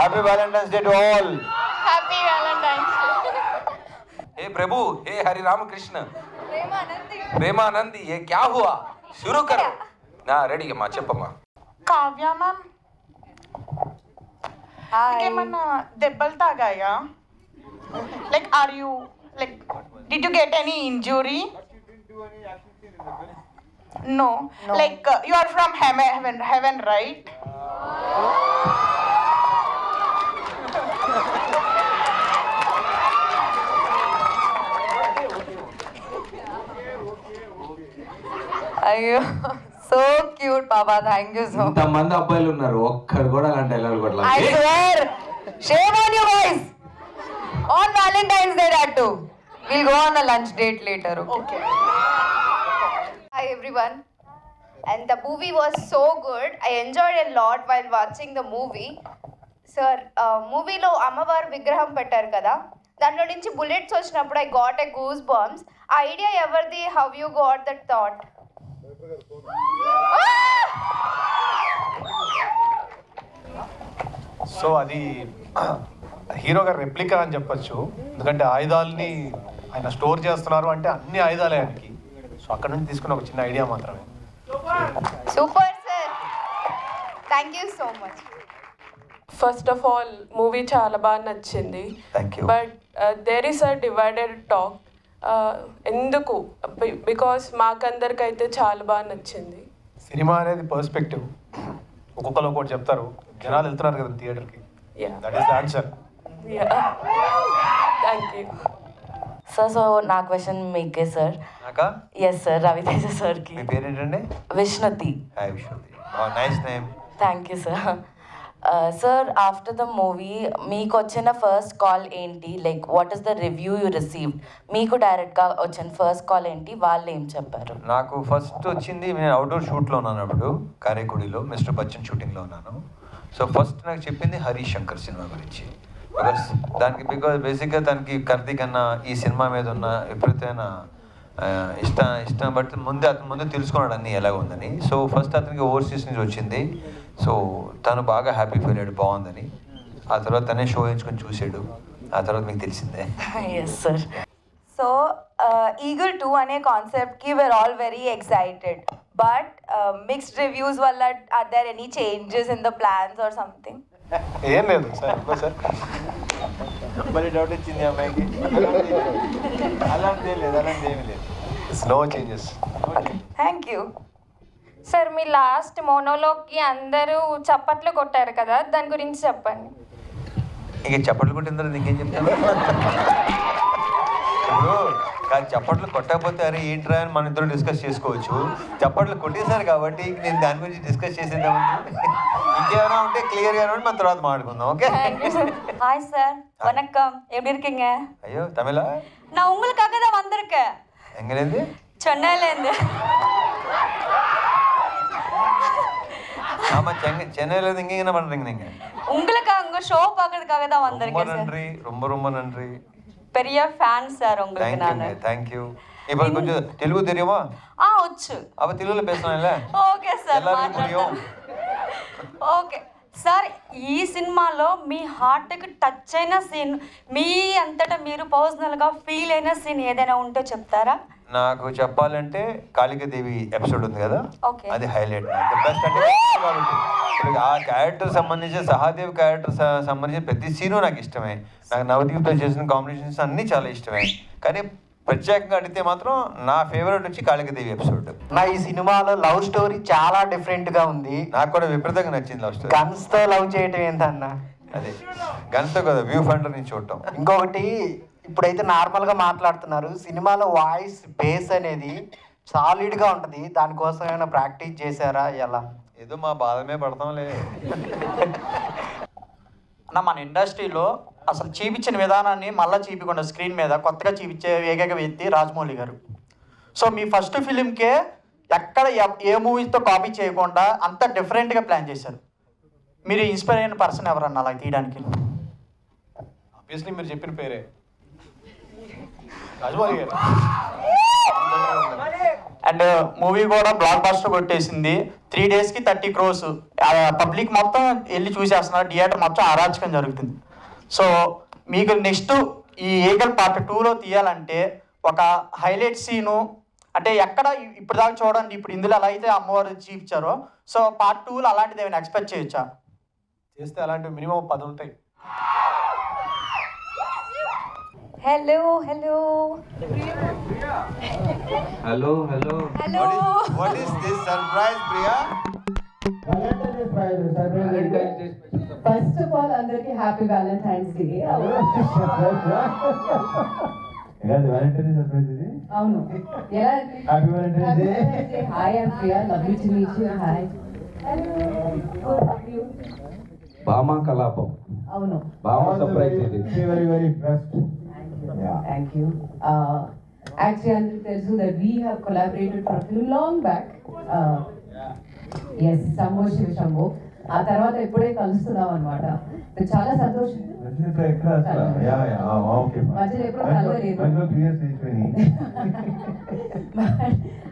Happy Valentine's Day to all. Happy Valentine's Day. हे प्रभु, हे हरि राम कृष्ण, प्रेमानंदी, ये क्या हुआ? शुरू करो ना. రెడీ అమ్మా, చెప్పమ్మా. కావ్య మ్యామ్, ఏమన్నా దెబ్బలు తాగాయా? Like are you like did you get any injury? No. Like you are from heaven, right? అయ్యో, సో క్యూట్ పాపా, థ్యాంక్ యూ సో మచ్. ఇంతమంది అబ్బాయిలు ఉన్నారు, ఒక్కరు కూడా అలాంటి డైలాగ్ కొట్టలేదు. I swear, shame on you guys. On Valentine's Day that too. We'll go on a lunch date later. Okay. Hi everyone, and the movie was so good. I enjoyed a lot while watching the movie. Sir, మూవీలో అమ్మవారు విగ్రహం పెట్టారు కదా, దాంట్లో నుంచి bullets వచ్చినప్పుడు I got a goose bumps. ఆ idea ఎవరిది? How you got that thought? So అది హీరో గారి రెప్లికా అని చెప్పొచ్చు, ఎందుకంటే ఆయుధాలని ఆయన స్టోర్ చేస్తున్నారు అంటే అన్ని ఆయుధాలే ఆయనకి. సో అక్కడ నుంచి తీసుకున్న ఒక చిన్న ఐడియా మాత్రమే. Super sir, thank you so much. First of all movie చాలా బాగా నచ్చింది. But there is a divided talk. ఎందుకు? బికాస్ మాకందరికైతే చాలా బాగా నచ్చింది. సినిమా అనేది పర్స్పెక్టివ్, ఒక్కొక్కరు ఒక్కొక్కటి చెప్తారు, జనాలు వెళ్తున్నారు కదా థియేటర్కి. That is the answer. Thank you sir. So నా క్వశ్చన్ మీకే సార్. ఎస్ సార్, రవితేజ సార్కి. మీ పేరేంటండి? Vishnuthi. Hi Vishnuthi, nice name. Thank you sir. Sir, after the movie మీకు వచ్చిన ఫస్ట్ కాల్ ఏంటి? Like what is the review you received? మీకు డైరెక్ట్గా వచ్చిన ఫస్ట్ కాల్ ఏంటి? వాళ్ళు ఏం చెప్పారు? నాకు ఫస్ట్ వచ్చింది, నేను అవుట్డోర్ షూట్లో ఉన్నాను అప్పుడు కారేకుడిలో, మిస్టర్ బచ్చన్ షూటింగ్లో ఉన్నాను. సో ఫస్ట్ నాకు చెప్పింది హరీష్ శంకర్ సినిమా గురించి. బికాస్ బేసిక్గా దానికి కర్తీ కన్నా ఈ సినిమా మీద ఉన్న విపరీతమైన ఇష్టం బట్టి ముందు తెలుసుకున్నాడు అన్నీ ఎలా ఉందని. సో ఫస్ట్ అతనికి ఓవర్సీస్ నుంచి వచ్చింది. సో తను బాగా హ్యాపీ ఫీల్ అయ్యాడు, బాగుందని. ఆ తర్వాత తనే షో ఎంచుకొని చూసాడు, ఆ తర్వాత మీకు తెలిసిందే. Yes sir. సో ఈగల్ 2 అనే కాన్సెప్ట్కి we are all very excited, but mixed reviews వల్ల are there any changes in the plans or something? ఏం లేదు సార్, సార్ మళ్ళీ డౌట్ వచ్చింది అమ్మాయికి. అలాంటి లేదు, అలాంటి ఏమీ లేదు. No changes. Thank you sir, మీ లాస్ట్ మోనోలోకి అందరూ చప్పట్లు కొట్టారు కదా, దాని గురించి చెప్పండి. ఇక చప్పట్లు కొట్టిన తర్వాత ఇంకేం చెప్తాను? ఇప్పుడు కాదు, చప్పట్లు కొట్టకపోతే అరే ఏంట్రా అని మన ఇద్దరు డిస్కస్ చేసుకోవచ్చు. చప్పట్లు కొట్టేశారు కాబట్టి నేను దాని గురించి డిస్కస్ చేసేద్దామంటే ఇంకేమైనా ఉంటే క్లియర్గా ఉంటే మన తర్వాత మాట్లాడుకుందాం. ఓకే? ஹாய் சார், வணக்கம். எப்படி இருக்கீங்க? అయ్యో తమిళ? நான் உங்களுக்காக தான் வந்திருக்கேன். எங்கேருந்து? சென்னையிலேருந்து. ஆமாம், சென்னையிலேருந்து இங்கே என்ன பண்ணுறீங்க நீங்கள்? உங்களுக்காக உங்கள் ஷோ பார்க்கறதுக்காக தான் வந்திருக்கேன். ரொம்ப நன்றி, ரொம்ப ரொம்ப நன்றி. பெரிய ஃபேன் சார் உங்களுக்கு நான். தேங்க்யூ. இப்போ கொஞ்சம் தெலுங்கு தெரியுமா? వచ్చు. அப்போ தெலுங்குல பேசலாம்ல? ఓకే సార్, எல்லாருக்கும் புரியும். Okay sir. ఈ సినిమాలో మీ హార్ట్కి టచ్ అయిన సీన్, మీ అంతటా మీరు పర్సనల్గా ఫీల్ అయిన సీన్ ఏదైనా ఉంటే చెప్తారా? నాకు చెప్పాలంటే కాళికాదేవి ఎపిసోడ్ ఉంది కదా, అది హైలైట్. బెస్ట్ అంటే కాబట్టి ఇప్పుడు ఆ క్యారెక్టర్ సంబంధించి సహాదేవ్ క్యారెక్టర్ సంబంధించిన ప్రతి సీను నాకు ఇష్టమే. నాకు నవదీప్తో చేసిన కాంబినేషన్స్ అన్నీ చాలా ఇష్టమే. కానీ ప్రత్యేకంగా అడిగితే మాత్రం నా ఫేవరెట్ వచ్చి కాళికాదేవి ఎపిసోడ్. నా ఈ సినిమాలో లవ్ స్టోరీ చాలా డిఫరెంట్గా ఉంది. నాకు కూడా విపరీతంగా నచ్చింది లవ్ స్టోరీ. గన్స్తో లవ్ చేయటం ఏంటన్నా? అదే గన్తో కదా, వ్యూ ఫండర్ నుంచి చూడటం. ఇంకొకటి, ఇప్పుడైతే నార్మల్గా మాట్లాడుతున్నారు, సినిమాలో వాయిస్ బేస్ అనేది సాలిడ్గా ఉంటుంది. దానికోసం ఏమైనా ప్రాక్టీస్ చేశారా? ఎలా? ఏదో మా బాధమే పడతాంలే. అన్న, మన ఇండస్ట్రీలో అసలు చూపించిన విధానాన్ని మళ్ళీ చూపించకుండా స్క్రీన్ మీద కొత్తగా చూపించే ఏకైక వ్యక్తి రాజమౌళి గారు. సో మీ ఫస్ట్ ఫిలింకే ఎక్కడ ఏ మూవీతో కాపీ చేయకుండా అంత డిఫరెంట్గా ప్లాన్ చేశారు. మీరు ఇన్స్పైర్ అయిన పర్సన్ ఎవరన్నా అలా తీయడానికి? ఆబ్వియస్లీ మీరు చెప్పిన పేరే రాజమౌళి గారు. అండ్ మూవీ కూడా బ్లాక్ బాస్టర్ కొట్టేసింది. 3 daysకి 30 crores. పబ్లిక్ మొత్తం వెళ్ళి చూసేస్తున్నారు, థియేటర్ మొత్తం అరాచకం జరుగుతుంది. సో మీకు నెక్స్ట్ ఈ ఈగల్ పార్ట్ 2లో తీయాలంటే ఒక హైలైట్ సీను అంటే ఎక్కడ ఇప్పుడు దాకా చూడండి, ఇప్పుడు ఇందులో ఎలా అయితే అమ్మవారు చూపించారో సో పార్ట్ 2లో అలాంటిది ఏమైనా ఎక్స్పెక్ట్ చేయొచ్చా? చేస్తే అలాంటివి మినిమం 10 ఉంటాయి. Hello What is this surprise, Priya? First of all అందరికి హ్యాపీ వ్యాలంటైన్స్ డే. అవును, ఎలా hi I'm Priya, lovely to meet you. Hi బామా కలాపం. అవును, బామా సర్ప్రైజ్ ఇది. Very very impressed. Thank you. Actually అందరికి తెలుసు that we have collaborated for a film long back. Yes, Shambho Shiva Shambho. ఆ తర్వాత ఎప్పుడే కలుస్తున్నాం అనమాట. చాలా సంతోషం. మధ్యలో ఎప్పుడు కలవలేదు.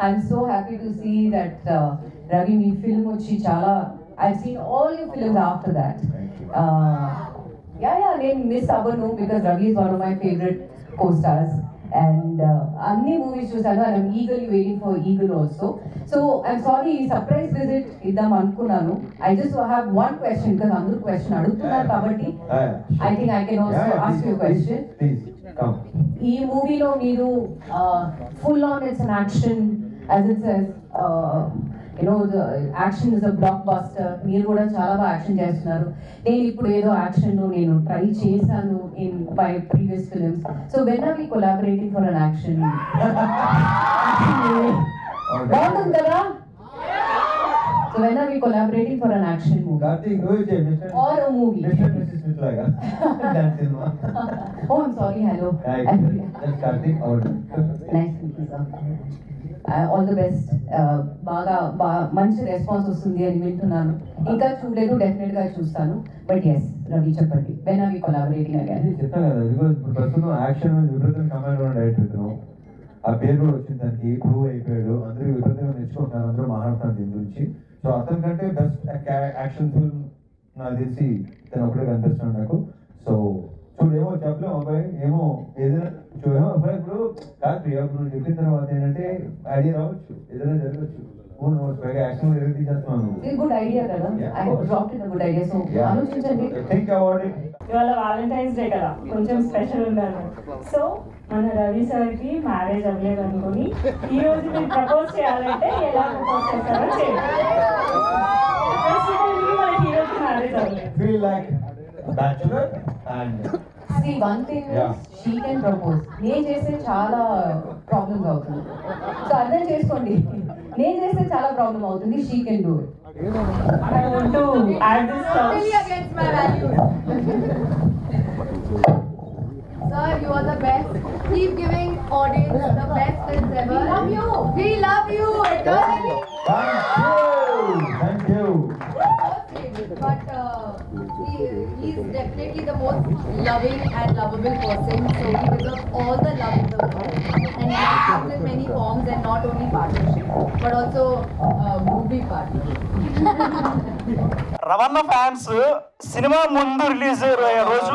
I'm so happy to see that Ravi మీ ఫిల్మ్ వచ్చి చాలా I seen all your films after that. నేను మిస్ అవ్వను because Ravi is one of my favourite co-stars and అన్ని మూవీస్ చూసాను. And I'm eagerly waiting for Eagle also. So I'm sorry, surprise visit ఇద్దాం అనుకున్నాను. I just have one question because అందరూ question అడుగుతున్నారు కాబట్టి I think I can also ask you question. ఈ మూవీలో మీరు full on it's an action as it says, the action is a blockbuster. మీరు కూడా చాలా బాగా యాక్షన్ చేస్తున్నారు. నేను ఇప్పుడు ఏదో యాక్షన్లో నేను ట్రై చేశాను in my previous films. So when are we collaborating for an action? బాగుంటుంది కదా? So when are we collaborating for an action movie or a movie? Oh I'm sorry. Hello, nice to meet you sir. All the best. బాగా మంచి response వస్తుంది అని వింటున్నాను. ఇంకా చూడలేదు, definite గా చూస్తాను. బట్ ఎస్, రవి చెప్పండి, when are we collaborating again? చెప్తాను కదా, ఇప్పుడు ప్రస్తుతం యాక్షన్ విపరీతం కమాండ్ ఉన్న డైరెక్టర్ ఇతను. ఆ పేరు కూడా వచ్చింది, దానికి ప్రూవ్ అయిపోయాడు. అందరూ విపరీతంగా నేర్చుకుంటున్నారు, అందరూ మాట్లాడుతున్నారు దీని గురించి. సో అతని కంటే బెస్ట్ యాక్షన్ ఫిల్మ్ నాకు తెలిసి తను ఒకటే కనిపిస్తున్నాడు నాకు. సో చూడేమో చెప్పలేము అబ్బాయి, ఏమో ఏదైనా చూడేమో అబ్బాయి. ఇప్పుడు కాదు ప్రియా, ఇప్పుడు నువ్వు చెప్పిన తర్వాత ఏంటంటే ఐడియా రావచ్చు, ఏదైనా జరగచ్చు. యాక్షన్ తీసేస్తున్నాను. గుడ్ ఐడియా కదా, I dropped in good idea. So ఆలోచించండి, థింక్ అబౌట్ ఇట్. ఇవాళ వాలంటైన్స్ డే కదా, కొంచెం స్పెషల్ ఉండాలి. సో మన రవి సార్కి మ్యారేజ్ అవ్వలేదు అనుకుని ఈ రోజు మీరు ప్రపోజ్ చేయాలంటే ఎలా ప్రపోజ్ చేస్తారో చేయండి. మనకి ఈ రోజు మ్యారేజ్ అవ్వలేదు. Feel like bachelor and see one thing is she can propose. నేను చేస్తే చాలా ప్రాబ్లమ్స్ అవుతుంది. సో అర్థం చేసుకోండి, నేను చేస్తే చాలా ప్రాబ్లం అవుతుంది. she can do it. I want to add this totally against my values. Sir, you are the best. Keep giving audience the best films ever. We love you. We love you eternally. Thank you. But he is definitely the most loving and lovable person. So he deserves all the love in the world. And he comes in many forms, and not only partnership, but also movie partnership. Ravana fans cinema ముందు release అయ్యే రోజు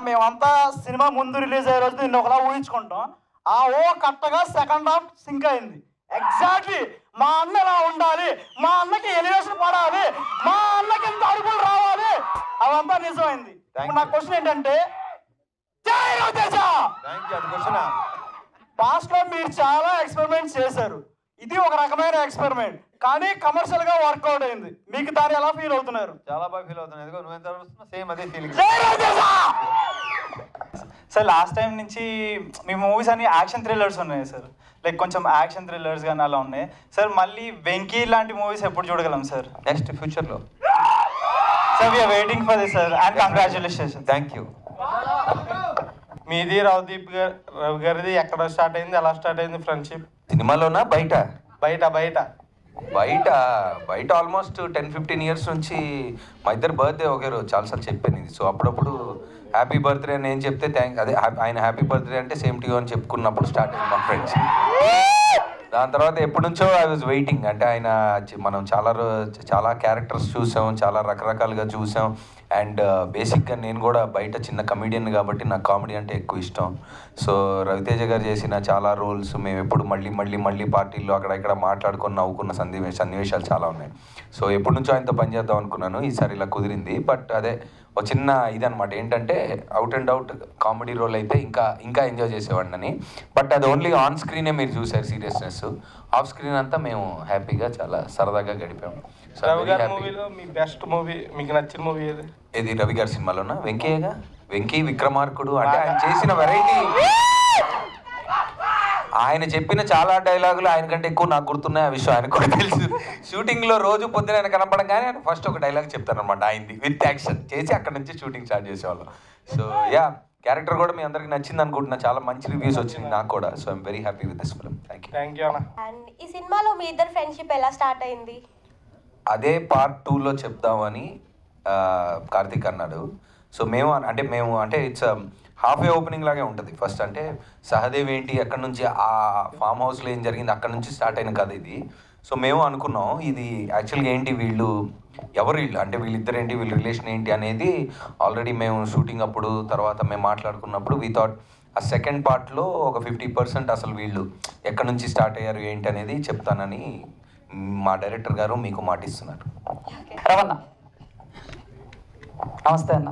మేమంతా cinema ముందు release అయ్యే రోజు నిన్న ఒకలా ఊహించుకుంటాం. ఆ ఓ కట్టగా సెకండ్ హాఫ్ సింక్ అయింది. ఎగ్జాక్ట్లీ మా అన్న ఎలా ఉండాలి, మా అన్నకి ఎలివేషన్ పడాలి, మా అన్నకి ఎంత అడుగులు రావాలి, అవంతా నిజమైంది. నా క్వశ్చన్ ఏంటంటే, పాస్ట్ లో మీరు చాలా ఎక్స్పెరిమెంట్స్ చేశారు, ఇది ఒక రకమైన ఎక్స్పెరిమెంట్, కానీ కమర్షియల్ గా వర్కౌట్ అయింది. మీకు దాన్ని ఎలా ఫీల్ అవుతున్నారు? చాలా బాగా ఫీల్ అవుతున్నాను. నువ్వు ఎంత సేమ్ అదే ఫీలింగ్. సార్ లాస్ట్ టైం నుంచి మీ మూవీస్ అన్ని యాక్షన్ థ్రిల్లర్స్ ఉన్నాయి సార్, లైక్ కొంచెం యాక్షన్ థ్రిల్లర్స్ కానీ అలా ఉన్నాయి సార్. మళ్ళీ వెంకీ లాంటి మూవీస్ ఎప్పుడు చూడగలం సార్? నెక్స్ట్ ఫ్యూచర్లో sir. We're waiting for this sir, and congratulations. Thank you. మీది రవి గారిది ఎక్కడ స్టార్ట్ అయింది, ఎలా స్టార్ట్ అయింది ఫ్రెండ్షిప్? సినిమాలోనా బయట? బయట బయట బయట బయట ఆల్మోస్ట్ 10-15 years నుంచి మా ఇద్దరు బర్త్డే ఒకే రోజు, చాలాసార్లు చెప్పాను ఇది. సో అప్పుడప్పుడు హ్యాపీ బర్త్డే అని నేను చెప్తే అదే ఆయన హ్యాపీ బర్త్డే అంటే సేమ్ టు యూ అని చెప్పుకున్నప్పుడు స్టార్ట్ అయింది మా ఫ్రెండ్స్. దాని తర్వాత ఎప్పటి నుంచో ఐ వాజ్ వెయిటింగ్. అంటే ఆయన మనం చాలా క్యారెక్టర్స్ చూసాం, చాలా రకరకాలుగా చూసాం. అండ్ బేసిక్గా నేను కూడా బయట చిన్న కమెడియన్ కాబట్టి నాకు కామెడీ అంటే ఎక్కువ ఇష్టం. సో రవితేజ గారు చేసిన చాలా రోల్స్ మేము ఎప్పుడు మళ్ళీ పార్టీల్లో అక్కడ ఇక్కడ మాట్లాడుకొని నవ్వుకున్న సన్నివేశాలు చాలా ఉన్నాయి. సో ఎప్పటి నుంచో ఆయనతో పనిచేద్దాం అనుకున్నాను, ఈసారి ఇలా కుదిరింది. బట్ అదే ఒక చిన్న ఇదనమాట, ఏంటంటే out and out comedy role అయితే ఇంకా ఎంజాయ్ చేసేవాడిని. బట్ అది ఓన్లీ ఆన్ స్క్రీనే మీరు చూసారు సీరియస్నెస్. ఆఫ్ స్క్రీన్ అంతా మేము హ్యాపీగా చాలా సరదాగా గడిపాము. రవి గారి మూవీలో మీ బెస్ట్ మూవీ, మీకు నచ్చిన మూవీ ఏది? ఇది రవి గారి సినిమాలోనా? వెంకీ విక్రమార్కుడు. అంటే ఆయన చేసిన వెరైటీ, ఆయన చెప్పిన చాలా డైలాగులు ఆయన కంటే ఎక్కువ నాకు గుర్తున్నాయి. ఆ విషయం ఆయన కూడా తెలుసు. షూటింగ్లో రోజు పొద్దున ఆయన కనపడంగానే ఆయన ఫస్ట్ ఒక డైలాగ్ చెప్తానమాట ఆయనది, విత్ యాక్షన్ చేసి అక్కడ నుంచి షూటింగ్ స్టార్ట్ చేసేవాళ్ళం. సో యా, క్యారెక్టర్ కూడా మీ అందరికి నచ్చింది అనుకుంటున్నా. చాలా మంచి రివ్యూస్ వచ్చింది నాకు కూడా. So I'm very happy with this film. Thank you. And ఈ సినిమాలో మీ ఇద్దరు ఫ్రెండ్షిప్ ఎలా స్టార్ట్ అయింది? అదే పార్ట్ 2లో చెప్దామని కార్తీక్ అన్నాడు. సో మేము అంటే ఇట్స్ హాఫ్ ఏ ఓపెనింగ్ లాగే ఉంటుంది. ఫస్ట్ అంటే సహదేవ్ ఏంటి, అక్కడ నుంచి ఆ ఫామ్ హౌస్లో ఏం జరిగింది అక్కడ నుంచి స్టార్ట్ అయిన కథ ఇది. సో మేము అనుకున్నాం ఇది యాక్చువల్గా ఏంటి, వీళ్ళు అంటే వీళ్ళిద్దరు ఏంటి, వీళ్ళ రిలేషన్ ఏంటి అనేది ఆల్రెడీ మేము షూటింగ్ అప్పుడు తర్వాత మేము మాట్లాడుకున్నప్పుడు వి థాట్ ఆ సెకండ్ పార్ట్లో ఒక 50% అసలు వీళ్ళు ఎక్కడి నుంచి స్టార్ట్ అయ్యారు ఏంటి అనేది చెప్తానని మా డైరెక్టర్ గారు మీకు మాటిస్తున్నారు. రవణ నమస్తే అన్న.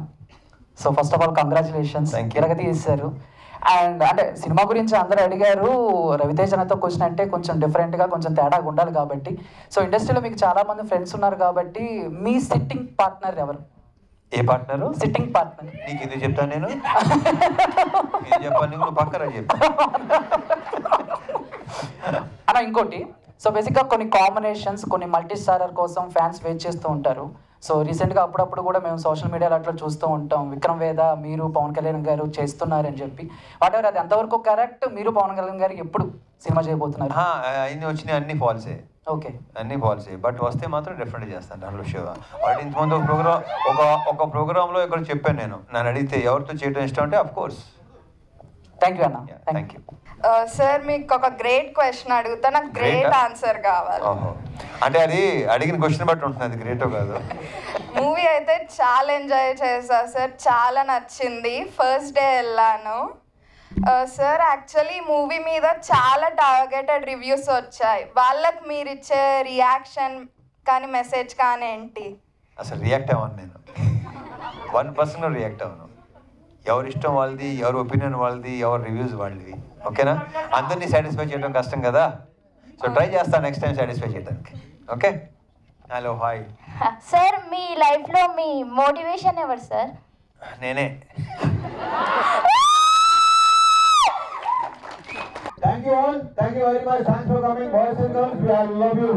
So first of all congratulations, తిరగతి చేశారు. అండ్ అంటే సినిమా గురించి అందరూ అడిగారు, రవితేజనతో క్వశ్చన్ అంటే కొంచెం డిఫరెంట్గా కొంచెం తేడాగా ఉండాలి కాబట్టి. సో ఇండస్ట్రీలో మీకు చాలా మంది ఫ్రెండ్స్ ఉన్నారు కాబట్టి మీ సిట్టింగ్ పార్ట్నర్ ఎవరు? ఏ పార్ట్నరు? Sitting partner. నీకు ఇది చెప్తాను నేను చెప్పాను, నువ్వు పక్కన చెప్పా అన్న. ఇంకోటి, సో బేసిక్గా కొన్ని కాంబినేషన్స్, కొన్ని మల్టీ స్టారర్ కోసం ఫ్యాన్స్ వెయిట్ చేస్తూ ఉంటారు. సో రీసెంట్గా అప్పుడప్పుడు కూడా మేము సోషల్ మీడియాలో అట్లా చూస్తూ ఉంటాం, విక్రమ్ వేద మీరు పవన్ కళ్యాణ్ గారు చేస్తున్నారని చెప్పి. వాట్ ఎవర్ అది ఎంతవరకు కరెక్ట్? మీరు పవన్ కళ్యాణ్ గారికి ఎప్పుడు సినిమా చేయబోతున్నారు? అన్ని వచ్చినాయి, అన్ని ఫాల్సే. ఓకే, అన్ని ఫాల్సే. బట్ వస్తే మాత్రం డెఫినెట్గా చేస్తాను. దాంట్లో షూగా ఆల్రెడీ ఇంతకుముందు ఒక ప్రోగ్రాంలో ఇక్కడ చెప్పాను నేను, నన్ను అడిగితే ఎవరితో చేయడం ఇష్టం అంటే అఫ్ కోర్స్. థ్యాంక్ యూ అన్న. Thank you sir. మీకు ఒక గ్రేట్ క్వశ్చన్ అడుగుతా, నాకు గ్రేట్ ఆన్సర్ కావాలి. అంటే అది అడిగిన క్వశ్చన్ బట్టి ఉంటుంది, అది గ్రేటో కాదు. మూవీ అయితే చాలా ఎంజాయ్ చేశా సార్, చాలా నచ్చింది. ఫస్ట్ డే వెళ్ళాను సార్. యాక్చువల్లీ మూవీ మీద చాలా టార్గెటెడ్ రివ్యూస్ వచ్చాయి. వాళ్ళకి మీరు ఇచ్చే రియాక్షన్ కానీ మెసేజ్ కానీ ఏంటి? అసలు రియాక్ట్ అవ్వను నేను, 1% రియాక్ట్ అవ్వను. ఎవరి ఇష్టం వాళ్ళది, ఎవరి ఒపీనియన్ వాళ్ళది, ఎవరి రివ్యూస్ వాళ్ళది. ఓకేనా? అందరినీ సాటిస్ఫై చేయడం కష్టం కదా. సో ట్రై చేస్తాను నెక్స్ట్ టైం సాటిస్ఫై చేయడానికి. Okay, hello, hi sir. మీ లైఫ్లో మీ మోటివేషన్ ఎవరు సార్? నేనే. Thank you all. Thank you very much. Thanks for coming. Boys and girls, we love you.